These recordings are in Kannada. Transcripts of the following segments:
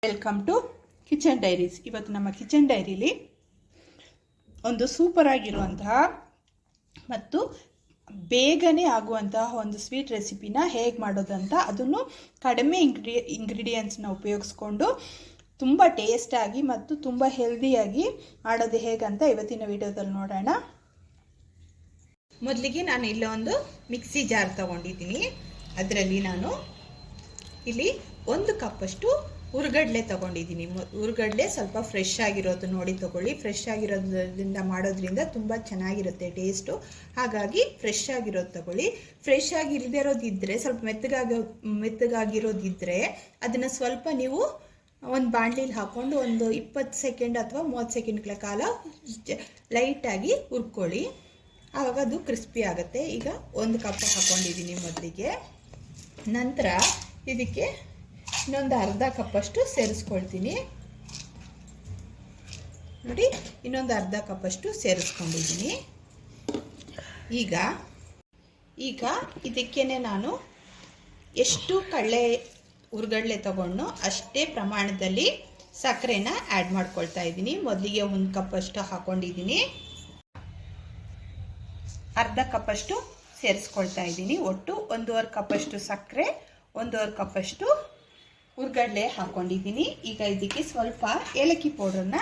Welcome to kitchen diaries. ಇವತ್ತು ನಮ್ಮ ಕಿಚನ್ ಡೈರಿಲಿ ಒಂದು ಸೂಪರ್ ಆಗಿರುವಂತಹ ಮತ್ತು ಬೇಗನೆ ಆಗುವಂತಹ ಒಂದು ಸ್ವೀಟ್ ರೆಸಿಪಿನ ಹೇಗೆ ಮಾಡೋದಂತ, ಅದನ್ನು ಕಡಿಮೆ ಇಂಗ್ರೀಡಿಯೆಂಟ್ಸ್ನ ಉಪಯೋಗಿಸ್ಕೊಂಡು ತುಂಬ ಟೇಸ್ಟಾಗಿ ಮತ್ತು ತುಂಬ ಹೆಲ್ದಿಯಾಗಿ ಮಾಡೋದು ಹೇಗಂತ ಇವತ್ತಿನ ವಿಡಿಯೋದಲ್ಲಿ ನೋಡೋಣ. ಮೊದಲಿಗೆ ನಾನು ಇಲ್ಲೊಂದು ಮಿಕ್ಸಿ ಜಾರ್ ತಗೊಂಡಿದ್ದೀನಿ. ಅದರಲ್ಲಿ ನಾನು ಇಲ್ಲಿ 1 ಕಪ್ಪಷ್ಟು ಹುರ್ಗಡ್ಲೆ ತಗೊಂಡಿದ್ದೀನಿ. ಹುರ್ಗಡ್ಲೆ ಸ್ವಲ್ಪ ಫ್ರೆಶ್ ಆಗಿರೋದು ನೋಡಿ ತಗೊಳ್ಳಿ. ಫ್ರೆಶ್ ಆಗಿರೋದ್ರಿಂದ ಮಾಡೋದ್ರಿಂದ ತುಂಬ ಚೆನ್ನಾಗಿರುತ್ತೆ ಟೇಸ್ಟು, ಹಾಗಾಗಿ ಫ್ರೆಶ್ ಆಗಿರೋದು ತಗೊಳ್ಳಿ. ಫ್ರೆಶ್ ಆಗಿ ಇಲ್ಲದೆ ಇರೋದಿದ್ದರೆ, ಸ್ವಲ್ಪ ಮೆತ್ತಗಾಗಿರೋದಿದ್ದರೆ ಅದನ್ನು ಸ್ವಲ್ಪ ನೀವು ಒಂದು ಬಾಣಲಿಲಿ ಹಾಕ್ಕೊಂಡು ಒಂದು 20 ಸೆಕೆಂಡ್ ಅಥವಾ 30 ಸೆಕೆಂಡ್ಗಳ ಕಾಲ ಲೈಟಾಗಿ ಹುರ್ಕೊಳ್ಳಿ. ಆವಾಗ ಅದು ಕ್ರಿಸ್ಪಿ ಆಗುತ್ತೆ. ಈಗ 1 ಕಪ್ ಹಾಕ್ಕೊಂಡಿದ್ದೀನಿ ಮೊದಲಿಗೆ. ನಂತರ ಇದಕ್ಕೆ ಇನ್ನೊಂದು ಅರ್ಧ ಕಪ್ಪಷ್ಟು ಸೇರಿಸ್ಕೊಳ್ತೀನಿ. ನೋಡಿ, ಇನ್ನೊಂದು ಅರ್ಧ ಕಪ್ಪಷ್ಟು ಸೇರಿಸ್ಕೊಂಡಿದ್ದೀನಿ. ಈಗ ಇದಕ್ಕೇನೆ ನಾನು ಎಷ್ಟು ಹುರ್ಗಡ್ಲೆ ತಗೊಂಡು ಅಷ್ಟೇ ಪ್ರಮಾಣದಲ್ಲಿ ಸಕ್ಕರೆನ ಆ್ಯಡ್ ಮಾಡ್ಕೊಳ್ತಾ ಇದ್ದೀನಿ. ಮೊದಲಿಗೆ 1 ಕಪ್ಪಷ್ಟು ಹಾಕ್ಕೊಂಡಿದ್ದೀನಿ, ಅರ್ಧ ಕಪ್ಪಷ್ಟು ಸೇರಿಸ್ಕೊಳ್ತಾ ಇದ್ದೀನಿ. ಒಟ್ಟು 1.5 ಕಪ್ಪಷ್ಟು ಸಕ್ಕರೆ, 1.5 ಕಪ್ಪಷ್ಟು ಹುರ್ಗಡ್ಲೆ ಹಾಕ್ಕೊಂಡಿದ್ದೀನಿ. ಈಗ ಇದಕ್ಕೆ ಸ್ವಲ್ಪ ಏಲಕ್ಕಿ ಪೌಡ್ರನ್ನ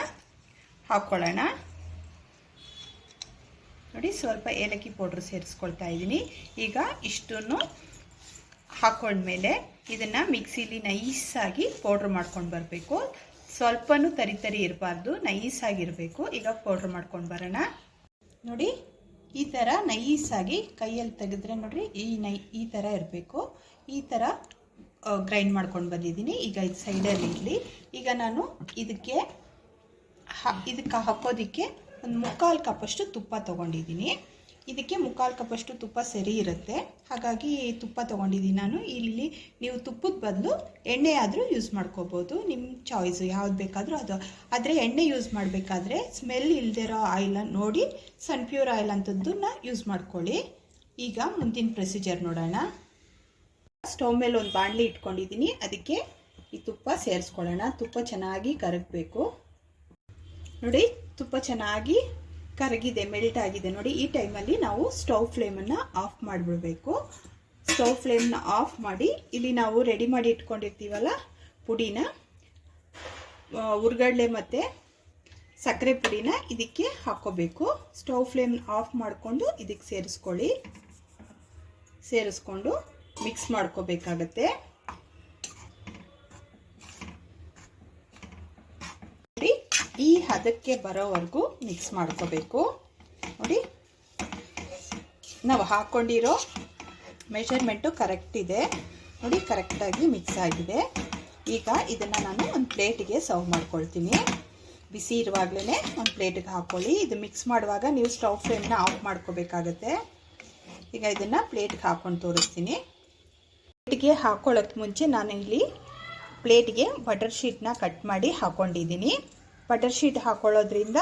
ಹಾಕ್ಕೊಳ್ಳೋಣ. ನೋಡಿ, ಸ್ವಲ್ಪ ಏಲಕ್ಕಿ ಪೌಡ್ರ್ ಸೇರಿಸ್ಕೊಳ್ತಾ ಇದ್ದೀನಿ. ಈಗ ಇಷ್ಟನ್ನು ಹಾಕ್ಕೊಂಡ್ಮೇಲೆ ಇದನ್ನು ಮಿಕ್ಸಿಲಿ ನೈಸಾಗಿ ಪೌಡ್ರ್ ಮಾಡ್ಕೊಂಡು ಬರಬೇಕು. ಸ್ವಲ್ಪನೂ ತರಿ ಇರಬಾರ್ದು, ನೈಸಾಗಿರಬೇಕು. ಈಗ ಪೌಡ್ರ್ ಮಾಡ್ಕೊಂಡು ಬರೋಣ. ನೋಡಿ, ಈ ಥರ ನೈಸಾಗಿ ಕೈಯಲ್ಲಿ ತೆಗೆದ್ರೆ ನೋಡ್ರಿ, ಈ ಥರ ಇರಬೇಕು. ಈ ಥರ ಗ್ರೈಂಡ್ ಮಾಡ್ಕೊಂಡು ಬಂದಿದ್ದೀನಿ. ಈಗ ಇದು ಸೈಡಲ್ಲಿ ಇರಲಿ. ಈಗ ನಾನು ಇದಕ್ಕೆ ಹಾಕೋದಕ್ಕೆ ಒಂದು 3/4 ಕಪ್ಪಷ್ಟು ತುಪ್ಪ ತೊಗೊಂಡಿದ್ದೀನಿ. ಇದಕ್ಕೆ 3/4 ಕಪ್ಪಷ್ಟು ತುಪ್ಪ ಸರಿ ಇರುತ್ತೆ, ಹಾಗಾಗಿ ತುಪ್ಪ ತೊಗೊಂಡಿದ್ದೀನಿ ನಾನು. ಇಲ್ಲಿ ನೀವು ತುಪ್ಪದ ಬದಲು ಎಣ್ಣೆ ಆದರೂ ಯೂಸ್ ಮಾಡ್ಕೋಬೋದು, ನಿಮ್ಮ ಚಾಯ್ಸು ಯಾವ್ದು ಬೇಕಾದರೂ ಅದು. ಆದರೆ ಎಣ್ಣೆ ಯೂಸ್ ಮಾಡಬೇಕಾದ್ರೆ ಸ್ಮೆಲ್ ಇಲ್ಲದಿರೋ ಆಯಿಲ್ ನೋಡಿ, ಸನ್ಪ್ಯೂರ್ ಆಯಿಲ್ ಅಂಥದ್ದನ್ನ ಯೂಸ್ ಮಾಡ್ಕೊಳ್ಳಿ. ಈಗ ಮುಂದಿನ ಪ್ರೊಸೀಜರ್ ನೋಡೋಣ. ಸ್ಟವ್ ಮೇಲೆ ಒಂದು ಬಾಣಲಿ ಇಟ್ಕೊಂಡಿದ್ದೀನಿ. ಅದಕ್ಕೆ ಈ ತುಪ್ಪ ಸೇರಿಸ್ಕೊಳ್ಳೋಣ. ತುಪ್ಪ ಚೆನ್ನಾಗಿ ಕರಗಬೇಕು. ನೋಡಿ, ತುಪ್ಪ ಚೆನ್ನಾಗಿ ಕರಗಿದೆ, ಮೆಲ್ಟ್ ಆಗಿದೆ. ನೋಡಿ, ಈ ಟೈಮಲ್ಲಿ ನಾವು ಸ್ಟವ್ ಫ್ಲೇಮನ್ನು ಆಫ್ ಮಾಡಿಬಿಡಬೇಕು. ಸ್ಟವ್ ಫ್ಲೇಮ್ನ ಆಫ್ ಮಾಡಿ ಇಲ್ಲಿ ನಾವು ರೆಡಿ ಮಾಡಿ ಇಟ್ಕೊಂಡಿರ್ತೀವಲ್ಲ ಪುಡಿನ, ಹುರ್ಗಡ್ಲೆ ಮತ್ತು ಸಕ್ಕರೆ ಪುಡಿನ ಇದಕ್ಕೆ ಹಾಕ್ಕೋಬೇಕು. ಸ್ಟವ್ ಫ್ಲೇಮ್ನ ಆಫ್ ಮಾಡಿಕೊಂಡು ಇದಕ್ಕೆ ಸೇರಿಸ್ಕೊಂಡು ಮಿಕ್ಸ್ ಮಾಡ್ಕೋಬೇಕಾಗತ್ತೆ. ನೋಡಿ, ಈ ಹದಕ್ಕೆ ಬರೋವರೆಗೂ ಮಿಕ್ಸ್ ಮಾಡ್ಕೋಬೇಕು. ನೋಡಿ, ನಾವು ಹಾಕ್ಕೊಂಡಿರೋ ಮೆಷರ್ಮೆಂಟು ಕರೆಕ್ಟ್ ಇದೆ. ನೋಡಿ, ಕರೆಕ್ಟಾಗಿ ಮಿಕ್ಸ್ ಆಗಿದೆ. ಈಗ ಇದನ್ನು ನಾನು ಒಂದು ಪ್ಲೇಟಿಗೆ ಸರ್ವ್ ಮಾಡ್ಕೊಳ್ತೀನಿ. ಬಿಸಿ ಇರುವಾಗಲೇ ಒಂದು ಪ್ಲೇಟಿಗೆ ಹಾಕ್ಕೊಳ್ಳಿ. ಇದು ಮಿಕ್ಸ್ ಮಾಡುವಾಗ ನೀವು ಸ್ಟವ್ ಫ್ಲೇಮ್ನ ಆಫ್ ಮಾಡ್ಕೋಬೇಕಾಗತ್ತೆ. ಈಗ ಇದನ್ನು ಪ್ಲೇಟ್ಗೆ ಹಾಕ್ಕೊಂಡು ತೋರಿಸ್ತೀನಿ. ಪ್ಲೇಟ್ಗೆ ಹಾಕ್ಕೊಳ್ಳೋಕ್ಕೆ ಮುಂಚೆ ನಾನು ಇಲ್ಲಿ ಪ್ಲೇಟ್ಗೆ ಬಟರ್ ಶೀಟ್ನ ಕಟ್ ಮಾಡಿ ಹಾಕ್ಕೊಂಡಿದ್ದೀನಿ. ಬಟರ್ ಶೀಟ್ ಹಾಕ್ಕೊಳ್ಳೋದ್ರಿಂದ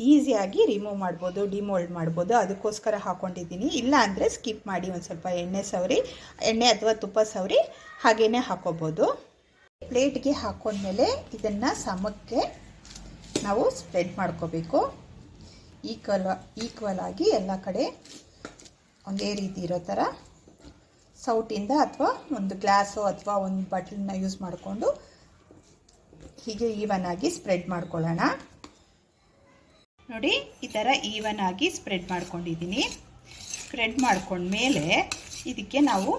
ಈಸಿಯಾಗಿ ರಿಮೂವ್ ಮಾಡ್ಬೋದು, ಡಿಮೋಲ್ಡ್ ಮಾಡ್ಬೋದು. ಅದಕ್ಕೋಸ್ಕರ ಹಾಕ್ಕೊಂಡಿದ್ದೀನಿ. ಇಲ್ಲ ಅಂದರೆ ಸ್ಕಿಪ್ ಮಾಡಿ, ಒಂದು ಸ್ವಲ್ಪ ಎಣ್ಣೆ ಅಥವಾ ತುಪ್ಪ ಸವರಿ ಹಾಗೇ ಹಾಕ್ಕೋಬೋದು. ಪ್ಲೇಟ್ಗೆ ಹಾಕ್ಕೊಂಡ್ಮೇಲೆ ಇದನ್ನು ಸಮಕ್ಕೆ ನಾವು ಸ್ಪ್ರೆಡ್ ಮಾಡ್ಕೋಬೇಕು. ಈಕ್ವಲ್ ಆಗಿ ಎಲ್ಲ ಕಡೆ ಒಂದೇ ರೀತಿ ಇರೋ ಥರ ಸೌಟಿಂದ ಅಥವಾ ಒಂದು ಗ್ಲಾಸು ಅಥವಾ ಒಂದು ಬಟ್ಲನ್ನ ಯೂಸ್ ಮಾಡಿಕೊಂಡು ಹೀಗೆ ಈವನ್ ಆಗಿ ಸ್ಪ್ರೆಡ್ ಮಾಡ್ಕೊಳ್ಳೋಣ. ನೋಡಿ, ಈ ಥರ ಈವನ್ ಆಗಿ ಸ್ಪ್ರೆಡ್ ಮಾಡ್ಕೊಂಡಿದ್ದೀನಿ. ಸ್ಪ್ರೆಡ್ ಮಾಡ್ಕೊಂಡ್ಮೇಲೆ ಇದಕ್ಕೆ ನಾವು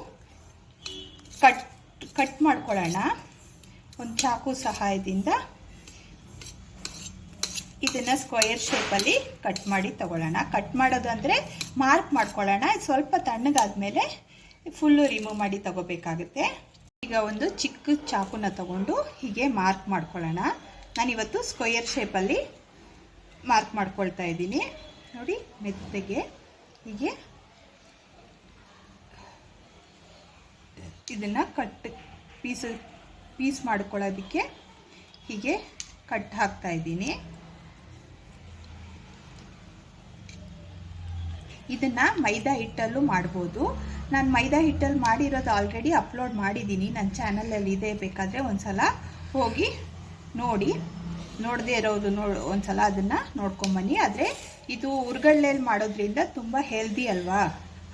ಕಟ್ ಮಾಡ್ಕೊಳ್ಳೋಣ. ಒಂದು ಚಾಕು ಸಹಾಯದಿಂದ ಇದನ್ನು ಸ್ಕ್ವಯರ್ ಶೇಪಲ್ಲಿ ಕಟ್ ಮಾಡಿ ತಗೊಳ್ಳೋಣ. ಕಟ್ ಮಾಡೋದು ಅಂದರೆ ಮಾರ್ಕ್ ಮಾಡ್ಕೊಳ್ಳೋಣ. ಸ್ವಲ್ಪ ತಣ್ಣಗಾದ್ಮೇಲೆ ಫುಲ್ಲು ರಿಮೂವ್ ಮಾಡಿ ತಗೋಬೇಕಾಗುತ್ತೆ. ಈಗ ಒಂದು ಚಿಕ್ಕ ಚಾಕುನ ತಗೊಂಡು ಹೀಗೆ ಮಾರ್ಕ್ ಮಾಡ್ಕೊಳ್ಳೋಣ. ನಾನಿವತ್ತು ಸ್ಕ್ವಯರ್ ಶೇಪಲ್ಲಿ ಮಾರ್ಕ್ ಮಾಡ್ಕೊಳ್ತಾ ಇದ್ದೀನಿ. ನೋಡಿ, ಮೆತ್ತಗೆ ಹೀಗೆ ಇದನ್ನು ಪೀಸ್ ಮಾಡ್ಕೊಳ್ಳೋದಕ್ಕೆ ಹೀಗೆ ಕಟ್ ಹಾಕ್ತಾ ಇದ್ದೀನಿ. ಇದನ್ನು ಮೈದಾ ಹಿಟ್ಟಲ್ಲೂ ಮಾಡ್ಬೋದು. ನಾನು ಮೈದಾ ಹಿಟ್ಟಲ್ಲಿ ಮಾಡಿರೋದು ಆಲ್ರೆಡಿ ಅಪ್ಲೋಡ್ ಮಾಡಿದ್ದೀನಿ, ನನ್ನ ಚಾನಲಲ್ಲಿ ಇದೆ, ಬೇಕಾದರೆ ಒಂದು ಸಲ ಹೋಗಿ ನೋಡದೇ ಇರೋದು ಒಂದ್ಸಲ ಅದನ್ನು ನೋಡ್ಕೊಂಬನ್ನಿ. ಆದರೆ ಇದು ಹುರ್ಗಡ್ಲೆಯಲ್ಲಿ ಮಾಡೋದ್ರಿಂದ ತುಂಬ ಹೆಲ್ದಿ ಅಲ್ವಾ,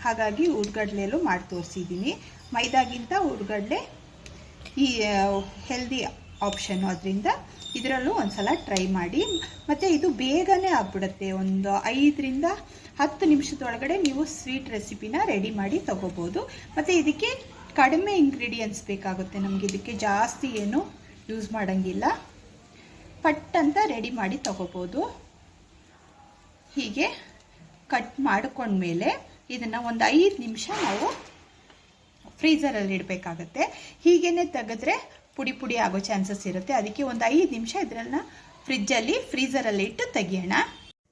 ಹಾಗಾಗಿ ಹುರ್ಗಡ್ಲೆಯಲ್ಲೂ ಮಾಡಿ ತೋರಿಸಿದ್ದೀನಿ. ಮೈದಾಗಿಂತ ಹುರ್ಗಡ್ಲೆ ಈ ಹೆಲ್ದಿ ಆಪ್ಷನ್ನು, ಅದರಿಂದ ಇದರಲ್ಲೂ ಒಂದ್ಸಲ ಟ್ರೈ ಮಾಡಿ. ಮತ್ತು ಇದು ಬೇಗನೆ ಆಗ್ಬಿಡುತ್ತೆ, ಒಂದು 5 ರಿಂದ 10 ನಿಮಿಷದೊಳಗಡೆ ನೀವು ಸ್ವೀಟ್ ರೆಸಿಪಿನ ರೆಡಿ ಮಾಡಿ ತಗೋಬೋದು. ಮತ್ತು ಇದಕ್ಕೆ ಕಡಿಮೆ ಇಂಗ್ರೀಡಿಯೆಂಟ್ಸ್ ಬೇಕಾಗುತ್ತೆ, ನಮಗೆ ಇದಕ್ಕೆ ಜಾಸ್ತಿ ಏನು ಯೂಸ್ ಮಾಡೋಂಗಿಲ್ಲ. ಪಟ್ ಅಂತ ರೆಡಿ ಮಾಡಿ ತಗೋಬೋದು. ಹೀಗೆ ಕಟ್ ಮಾಡ್ಕೊಂಡ್ಮೇಲೆ ಇದನ್ನು ಒಂದು 5 ನಿಮಿಷ ನಾವು ಫ್ರೀಝರಲ್ಲಿ ಇಡಬೇಕಾಗತ್ತೆ. ಹೀಗೇ ತೆಗೆದ್ರೆ ಪುಡಿ ಪುಡಿ ಆಗೋ ಚಾನ್ಸಸ್ ಇರುತ್ತೆ. ಅದಕ್ಕೆ ಒಂದು 5 ನಿಮಿಷ ಇದನ್ನು ಫ್ರೀಝರಲ್ಲಿ ಇಟ್ಟು ತೆಗಿಯೋಣ.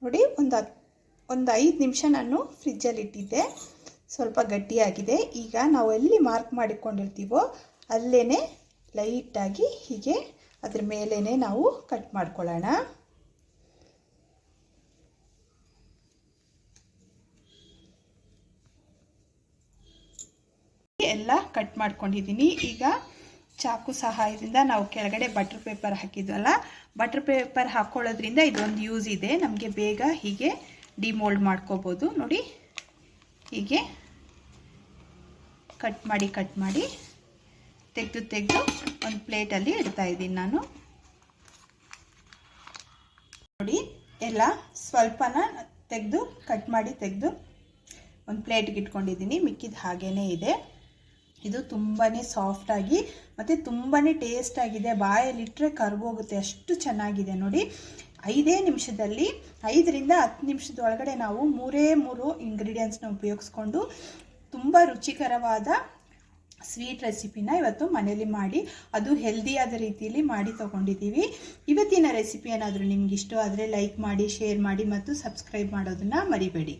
ನೋಡಿ, ಒಂದು 5 ನಿಮಿಷ ನಾನು ಫ್ರಿಜ್ಜಲ್ಲಿ ಇಟ್ಟಿದ್ದೆ, ಸ್ವಲ್ಪ ಗಟ್ಟಿಯಾಗಿದೆ. ಈಗ ನಾವು ಎಲ್ಲಿ ಮಾರ್ಕ್ ಮಾಡಿಕೊಂಡಿರ್ತೀವೋ ಅಲ್ಲೇ ಲೈಟಾಗಿ ಹೀಗೆ ಅದ್ರ ಮೇಲೇ ನಾವು ಕಟ್ ಮಾಡ್ಕೊಳ್ಳೋಣ. ಎಲ್ಲ ಕಟ್ ಮಾಡ್ಕೊಂಡಿದ್ದೀನಿ. ಈಗ ಚಾಕು ಸಹಾಯದಿಂದ ನಾವು ಕೆಳಗಡೆ ಬಟರ್ ಪೇಪರ್ ಹಾಕಿದ್ವಲ್ಲ, ಬಟರ್ ಪೇಪರ್ ಹಾಕ್ಕೊಳ್ಳೋದ್ರಿಂದ ಇದೊಂದು ಯೂಸ್ ಇದೆ, ನಮಗೆ ಬೇಗ ಹೀಗೆ ಡಿಮೋಲ್ಡ್ ಮಾಡ್ಕೋಬೋದು. ನೋಡಿ, ಹೀಗೆ ಕಟ್ ಮಾಡಿ ತೆಗೆದು ಒಂದು ಪ್ಲೇಟಲ್ಲಿ ಇಡ್ತಾ ಇದ್ದೀನಿ ನಾನು. ನೋಡಿ, ಎಲ್ಲ ಸ್ವಲ್ಪನ ಕಟ್ ಮಾಡಿ ತೆಗೆದು ಒಂದು ಪ್ಲೇಟ್ಗೆ ಇಟ್ಕೊಂಡಿದ್ದೀನಿ. ಮಿಕ್ಕಿದ ಹಾಗೇ ಇದೆ. ಇದು ತುಂಬಾ ಸಾಫ್ಟಾಗಿ ಮತ್ತು ತುಂಬಾ ಟೇಸ್ಟಾಗಿದೆ. ಬಾಯಲ್ಲಿಟ್ಟರೆ ಕರ್ಗೋಗುತ್ತೆ, ಅಷ್ಟು ಚೆನ್ನಾಗಿದೆ. ನೋಡಿ, 5 ನಿಮಿಷದಲ್ಲಿ 5 ರಿಂದ 10 ನಿಮಿಷದೊಳಗಡೆ ನಾವು 3 ಇಂಗ್ರೀಡಿಯೆಂಟ್ಸ್ನ ಉಪಯೋಗಿಸ್ಕೊಂಡು ತುಂಬ ರುಚಿಕರವಾದ ಸ್ವೀಟ್ ರೆಸಿಪಿನ ಇವತ್ತು ಮನೇಲಿ ಮಾಡಿ, ಅದು ಹೆಲ್ದಿಯಾದ ರೀತಿಯಲ್ಲಿ ಮಾಡಿ ತೊಗೊಂಡಿದ್ದೀವಿ. ಇವತ್ತಿನ ರೆಸಿಪಿ ಏನಾದರೂ ನಿಮ್ಗೆ ಇಷ್ಟ ಆದರೆ ಲೈಕ್ ಮಾಡಿ, ಶೇರ್ ಮಾಡಿ ಮತ್ತು ಸಬ್ಸ್ಕ್ರೈಬ್ ಮಾಡೋದನ್ನು ಮರಿಬೇಡಿ.